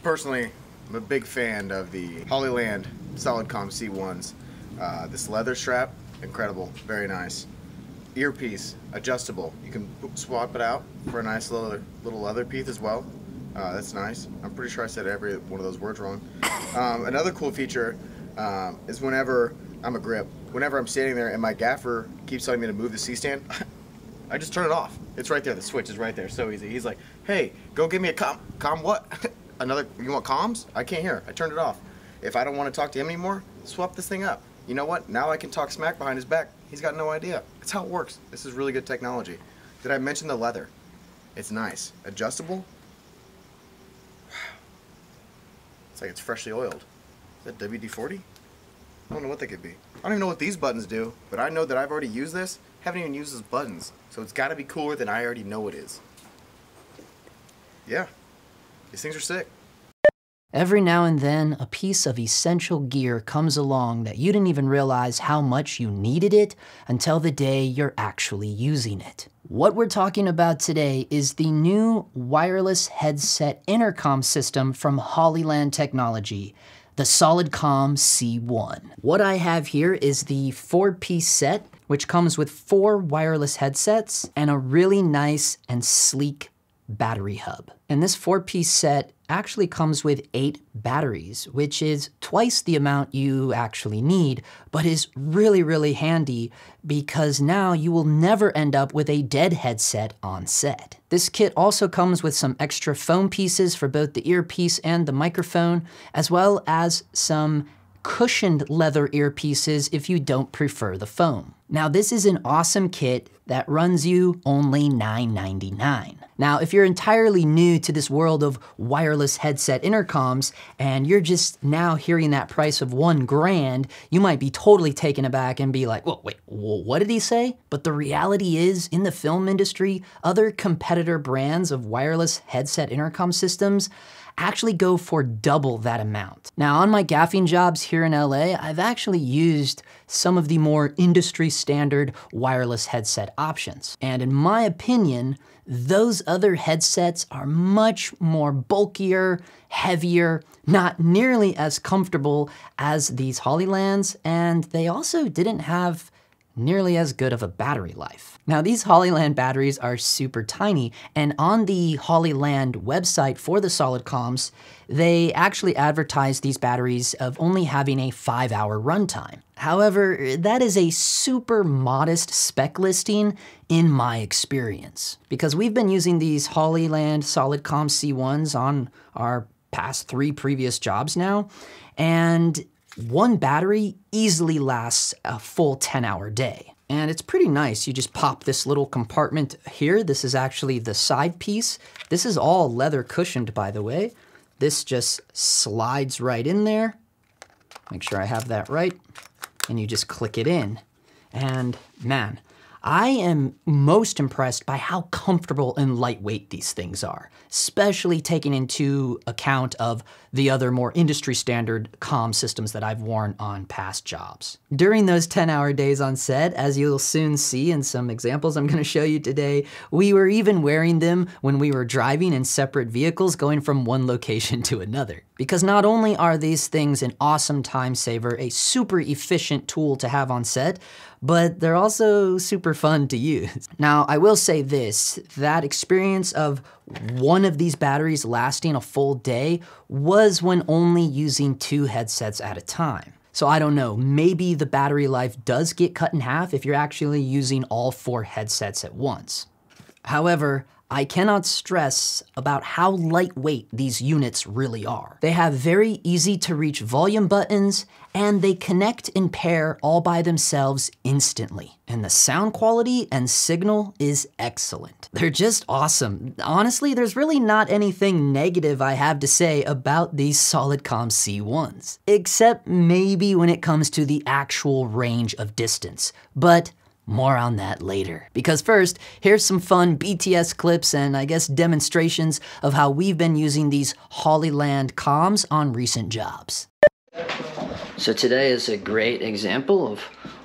Personally, I'm a big fan of the HOLLYLAND SolidComs C1s. This leather strap, incredible, very nice. Earpiece, adjustable. You can swap it out for a nice little leather piece as well. That's nice. I'm pretty sure I said every one of those words wrong. Another cool feature is whenever I'm a grip, whenever I'm standing there and my gaffer keeps telling me to move the C-stand, I just turn it off. It's right there. The switch is right there. So easy. He's like, hey, go give me a com. Com what? Another, you want comms? I can't hear. I turned it off. If I don't want to talk to him anymore, swap this thing up. You know what? Now I can talk smack behind his back. He's got no idea. That's how it works. This is really good technology. Did I mention the leather? It's nice. Adjustable. Wow. It's like it's freshly oiled. Is that WD-40? I don't know what they could be. I don't even know what these buttons do, but I know that I've already used this. Haven't even used those buttons. So it's got to be cooler than I already know it is. Yeah. These things are sick. Every now and then, a piece of essential gear comes along that you didn't even realize how much you needed it until the day you're actually using it. What we're talking about today is the new wireless headset intercom system from HOLLYLAND Technology, the SolidCom C1. What I have here is the 4-piece set, which comes with 4 wireless headsets and a really nice and sleek battery hub. And this 4-piece set actually comes with 8 batteries, which is twice the amount you actually need, but is really, really handy because now you will never end up with a dead headset on set. This kit also comes with some extra foam pieces for both the earpiece and the microphone, as well as some cushioned leather earpieces if you don't prefer the foam. Now this is an awesome kit that runs you only $9.99. Now if you're entirely new to this world of wireless headset intercoms and you're just now hearing that price of $1,000, you might be totally taken aback and be like, whoa, wait, what did he say? But the reality is, in the film industry, other competitor brands of wireless headset intercom systems actually go for double that amount. Now on my gaffing jobs here in LA, I've actually used some of the more industry standard wireless headset options. And in my opinion, those other headsets are much more bulkier, heavier, not nearly as comfortable as these HOLLYLANDs, and they also didn't have nearly as good of a battery life. Now these HOLLYLAND batteries are super tiny, and on the HOLLYLAND website for the SolidComs, they actually advertise these batteries of only having a 5-hour runtime. However, that is a super modest spec listing in my experience, because we've been using these HOLLYLAND SolidCom C1s on our past 3 previous jobs now, and one battery easily lasts a full 10-hour day. And it's pretty nice. You just pop this little compartment here. This is actually the side piece. This is all leather cushioned, by the way. This just slides right in there. Make sure I have that right. And you just click it in. And man, I am most impressed by how comfortable and lightweight these things are, especially taking into account of the other more industry standard comm systems that I've worn on past jobs. During those 10-hour days on set, as you'll soon see in some examples I'm gonna show you today, we were even wearing them when we were driving in separate vehicles going from one location to another. Because not only are these things an awesome time saver, a super efficient tool to have on set, but they're also super fun to use. Now, I will say this, that experience of one of these batteries lasting a full day was when only using 2 headsets at a time. So I don't know, maybe the battery life does get cut in half if you're actually using all 4 headsets at once. However, I cannot stress about how lightweight these units really are. They have very easy to reach volume buttons, and they connect and pair all by themselves instantly. And the sound quality and signal is excellent. They're just awesome. Honestly, there's really not anything negative I have to say about these SolidCom C1s, except maybe when it comes to the actual range of distance. But more on that later. Because first, here's some fun BTS clips and I guess demonstrations of how we've been using these HOLLYLAND comms on recent jobs. So today is a great example of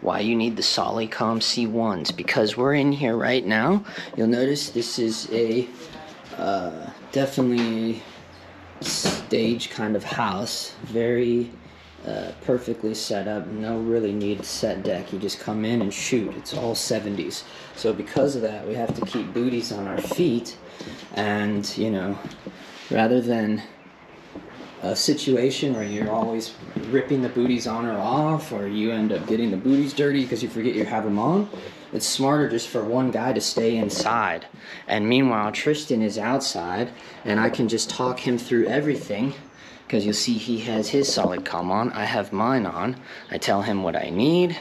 why you need the SolidCom C1s, because we're in here right now. You'll notice this is a definitely stage kind of house. Very perfectly set up. No really need set deck. You just come in and shoot. It's all 70s. So because of that, we have to keep booties on our feet. And, you know, rather than a situation where you're always ripping the booties on or off, or you end up getting the booties dirty because you forget you have them on, it's smarter just for one guy to stay inside. And meanwhile, Tristan is outside, and I can just talk him through everything, because you'll see he has his SolidCom on, I have mine on. I tell him what I need,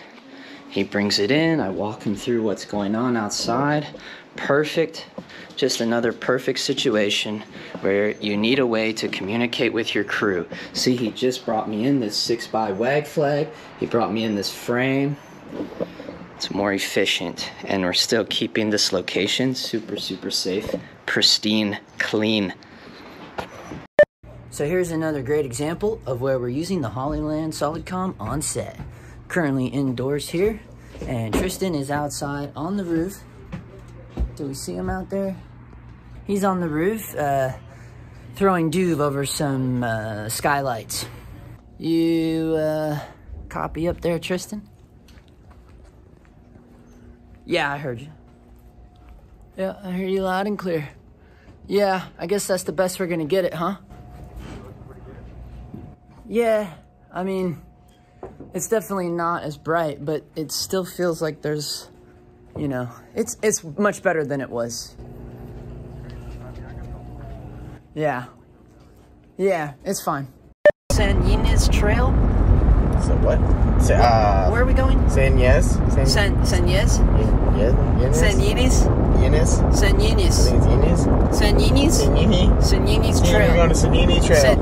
he brings it in, I walk him through what's going on outside. Perfect. Just another perfect situation where you need a way to communicate with your crew. See, he just brought me in this 6x WAG flag. He brought me in this frame. It's more efficient, and we're still keeping this location super, super safe, pristine, clean. So here's another great example of where we're using the HOLLYLAND SolidCom on set. Currently indoors here, and Tristan is outside on the roof. Do we see him out there? He's on the roof, throwing duve over some skylights. You copy up there, Tristan? Yeah, I heard you. Yeah, I hear you loud and clear. Yeah, I guess that's the best we're gonna get it, huh? Yeah, I mean, it's definitely not as bright, but it still feels like there's, you know, it's much better than it was. Yeah. Yeah, it's fine. San Ynez Trail? So what? Where are we going? San Ynez? San Ynez? San Ynez? Ynez? San Ynez. San Ynez? San Ynez? San Ynez Trail. We're going to San Ynez Trail.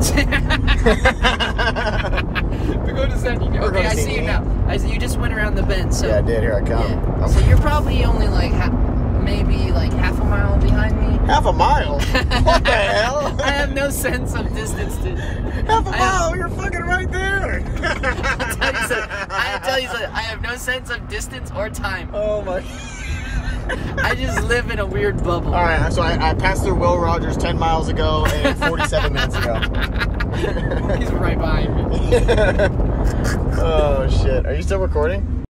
We're going to San Ynez. Okay, I see you now. You just went around the bend, so... Yeah, I did. Here I come. Yeah. So you're probably only like maybe like half a mile behind me. Half a mile? What the hell? I have no sense of distance to... Half a mile? You're fucking right there. I tell you something. I have no sense of distance or time. Oh my... I just live in a weird bubble. All right, so I passed through Will Rogers 10 miles ago and 47 minutes ago. He's right behind me. Oh, shit. Are you still recording?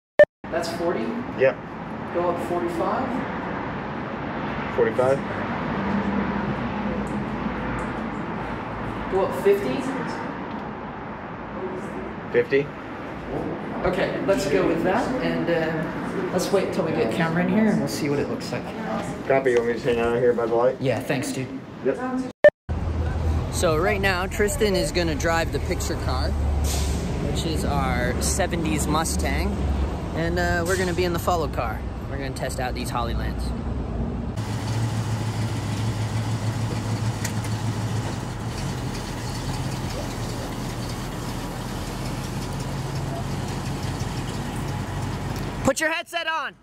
That's 40? Yep. Go up 45? 45? Go up 50? 50? Okay, let's go with that, and let's wait until we get camera in here, and we'll see what it looks like. Copy. You want me to just hang out here by the light? Yeah, thanks, dude. Yep. So right now, Tristan is going to drive the picture car, which is our 70s Mustang, and we're going to be in the follow car. We're going to test out these HOLLYLANDs. Put your headset on!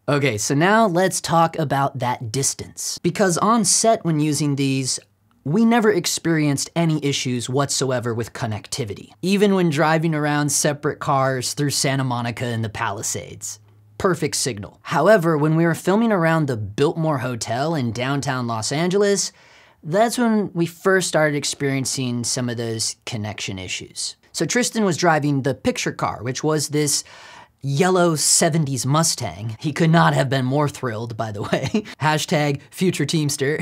Okay, so now let's talk about that distance. Because on set when using these, we never experienced any issues whatsoever with connectivity, even when driving around separate cars through Santa Monica and the Palisades. Perfect signal. However, when we were filming around the Biltmore Hotel in downtown Los Angeles, that's when we first started experiencing some of those connection issues. So Tristan was driving the picture car, which was this yellow 70s Mustang. He could not have been more thrilled, by the way. Hashtag future Teamster.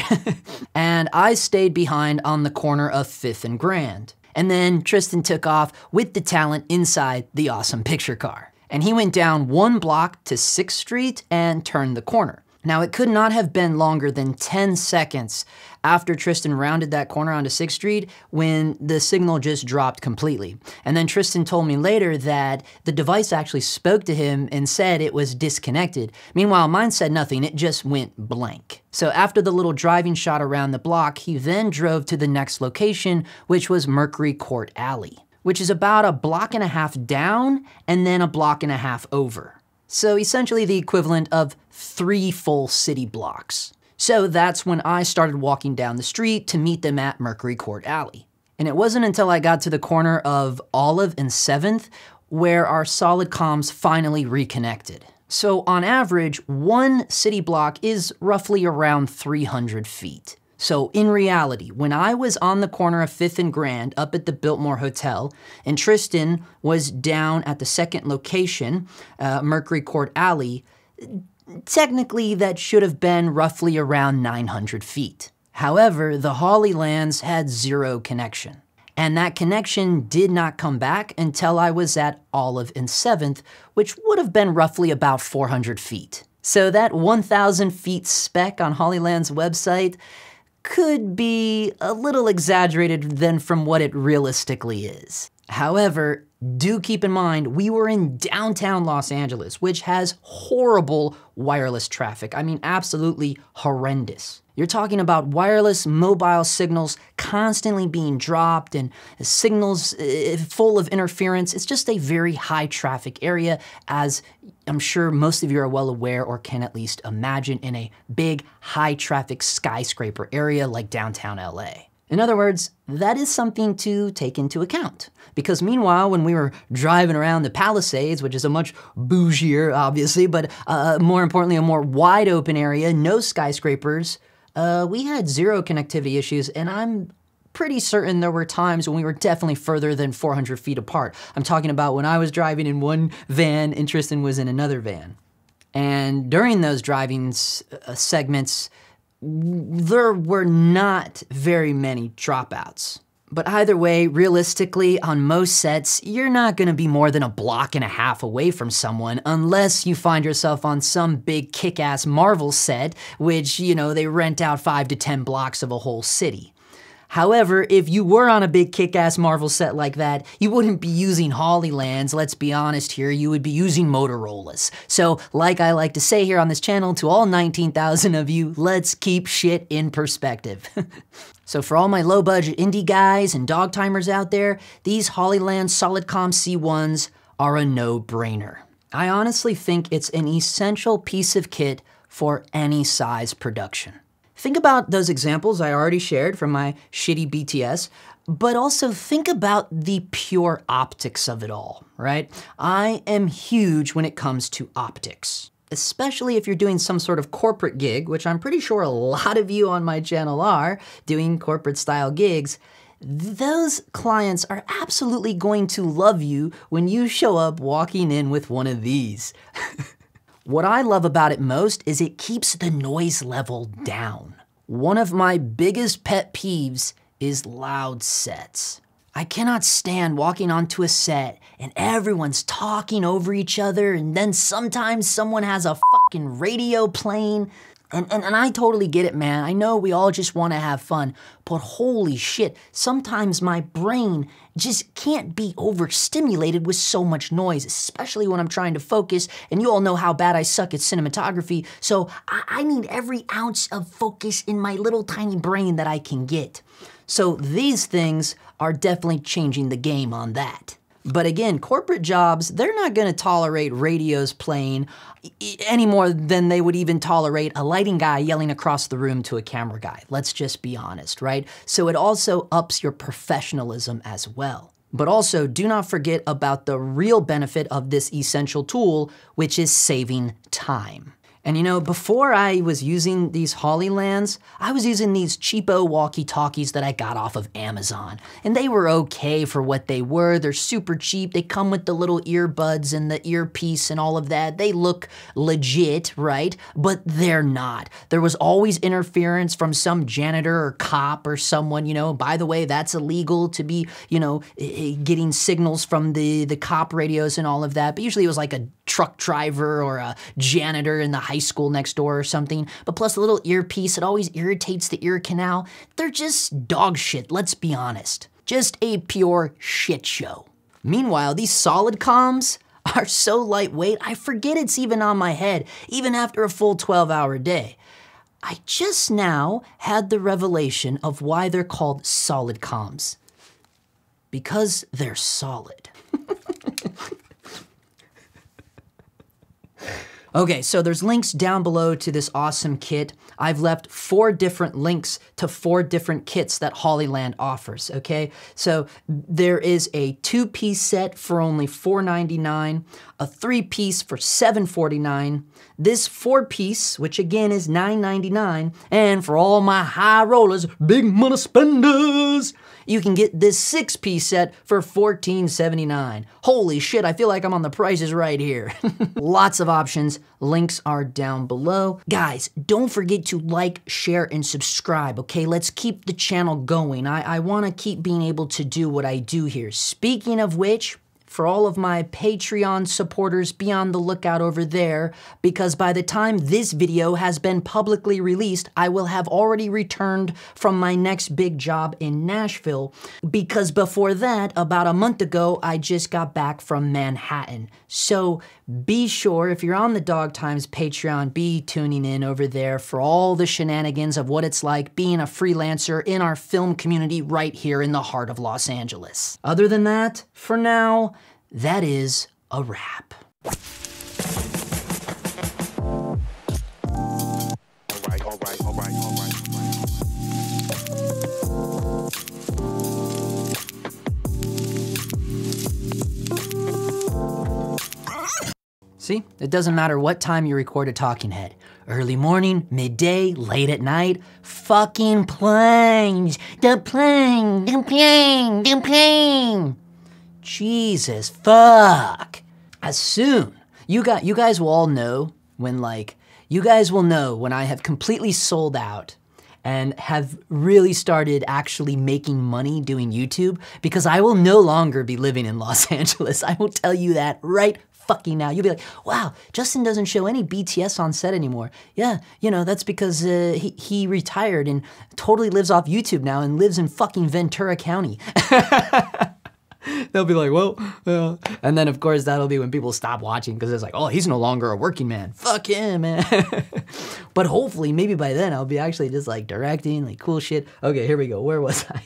And I stayed behind on the corner of 5th and Grand. And then Tristan took off with the talent inside the awesome picture car. And he went down 1 block to 6th Street and turned the corner. Now, it could not have been longer than 10 seconds after Tristan rounded that corner onto 6th Street when the signal just dropped completely. And then Tristan told me later that the device actually spoke to him and said it was disconnected. Meanwhile, mine said nothing, it just went blank. So after the little driving shot around the block, he then drove to the next location, which was Mercury Court Alley, which is about a block and a half down and then a block and a half over. So essentially the equivalent of 3 full city blocks. So that's when I started walking down the street to meet them at Mercury Court Alley. And it wasn't until I got to the corner of Olive and 7th where our SolidComs finally reconnected. So on average, one city block is roughly around 300 feet. So in reality, when I was on the corner of 5th and Grand up at the Biltmore Hotel, and Tristan was down at the second location, Mercury Court Alley, technically that should have been roughly around 900 feet. However, the HOLLYLANDs had zero connection. And that connection did not come back until I was at Olive and 7th, which would have been roughly about 400 feet. So that 1,000 feet spec on HOLLYLAND's website could be a little exaggerated than from what it realistically is. However, do keep in mind, we were in downtown Los Angeles, which has horrible wireless traffic. I mean, absolutely horrendous. You're talking about wireless mobile signals constantly being dropped and signals full of interference. It's just a very high traffic area, as I'm sure most of you are well aware or can at least imagine in a big high traffic skyscraper area like downtown LA. In other words, that is something to take into account. Because meanwhile, when we were driving around the Palisades, which is a much bougier, obviously, but more importantly, a more wide open area, no skyscrapers, we had zero connectivity issues, and I'm pretty certain there were times when we were definitely further than 400 feet apart. I'm talking about when I was driving in one van and Tristan was in another van. And during those driving segments, there were not very many dropouts. But either way, realistically, on most sets, you're not gonna be more than a block and a half away from someone unless you find yourself on some big kick-ass Marvel set, which, you know, they rent out 5 to 10 blocks of a whole city. However, if you were on a big kick-ass Marvel set like that, you wouldn't be using HOLLYLANDs, let's be honest here, you would be using Motorola's. So, like I like to say here on this channel to all 19,000 of you, let's keep shit in perspective. So for all my low-budget indie guys and dog timers out there, these HOLLYLAND SolidComs C1s are a no-brainer. I honestly think it's an essential piece of kit for any size production. Think about those examples I already shared from my shitty BTS, but also think about the pure optics of it all, right? I am huge when it comes to optics, especially if you're doing some sort of corporate gig, which I'm pretty sure a lot of you on my channel are doing corporate style gigs. Those clients are absolutely going to love you when you show up walking in with one of these. What I love about it most is it keeps the noise level down. One of my biggest pet peeves is loud sets. I cannot stand walking onto a set and everyone's talking over each other, and then sometimes someone has a fucking radio playing. And I totally get it, man. I know we all just want to have fun, but holy shit, sometimes my brain just can't be overstimulated with so much noise, especially when I'm trying to focus, and you all know how bad I suck at cinematography, so I need every ounce of focus in my little tiny brain that I can get. So these things are definitely changing the game on that. But again, corporate jobs, they're not gonna tolerate radios playing any more than they would even tolerate a lighting guy yelling across the room to a camera guy. Let's just be honest, right? So it also ups your professionalism as well. But also, do not forget about the real benefit of this essential tool, which is saving time. And you know, before I was using these HOLLYLANDs, I was using these cheapo walkie-talkies that I got off of Amazon. And they were okay for what they were. They're super cheap. They come with the little earbuds and the earpiece and all of that. They look legit, right? But they're not. There was always interference from some janitor or cop or someone, you know, by the way, that's illegal to be, you know, getting signals from the cop radios and all of that. But usually it was like a truck driver or a janitor in the high school next door or something, but plus a little earpiece, it always irritates the ear canal. They're just dog shit, let's be honest. Just a pure shit show. Meanwhile, these SolidComs are so lightweight, I forget it's even on my head, even after a full 12-hour day. I just now had the revelation of why they're called SolidComs. Because they're solid. Okay, so there's links down below to this awesome kit. I've left 4 different links to 4 different kits that HOLLYLAND offers, okay? So there is a 2-piece set for only $4.99, a 3-piece for $7.49, this 4-piece, which again is $9.99, and for all my high rollers, big money spenders, you can get this 6-piece set for $14.79. Holy shit, I feel like I'm on The Price is Right here. Lots of options. Links are down below. Guys, don't forget to like, share, and subscribe, okay? Let's keep the channel going. I want to keep being able to do what I do here. Speaking of which, for all of my Patreon supporters, be on the lookout over there, because by the time this video has been publicly released, I will have already returned from my next big job in Nashville, because before that, about a month ago, I just got back from Manhattan. So be sure, if you're on the Dog Times Patreon, be tuning in over there for all the shenanigans of what it's like being a freelancer in our film community right here in the heart of Los Angeles. Other than that, for now, that is a wrap. All right. See, it doesn't matter what time you record a talking head. Early morning, midday, late at night, fucking planes, the plane. Jesus, fuck. As soon, you guys will all know when you guys will know when I have completely sold out and have really started actually making money doing YouTube, because I will no longer be living in Los Angeles. I will tell you that right fucking now. You'll be like, wow, Justin doesn't show any BTS on set anymore. Yeah, you know, that's because he retired and totally lives off YouTube now and lives in fucking Ventura County. They'll be like, well, and then of course that'll be when people stop watching, because it's like, oh, he's no longer a working man. Fuck him, man. But hopefully, maybe by then I'll be actually just like directing, like cool shit. Okay, here we go. Where was I?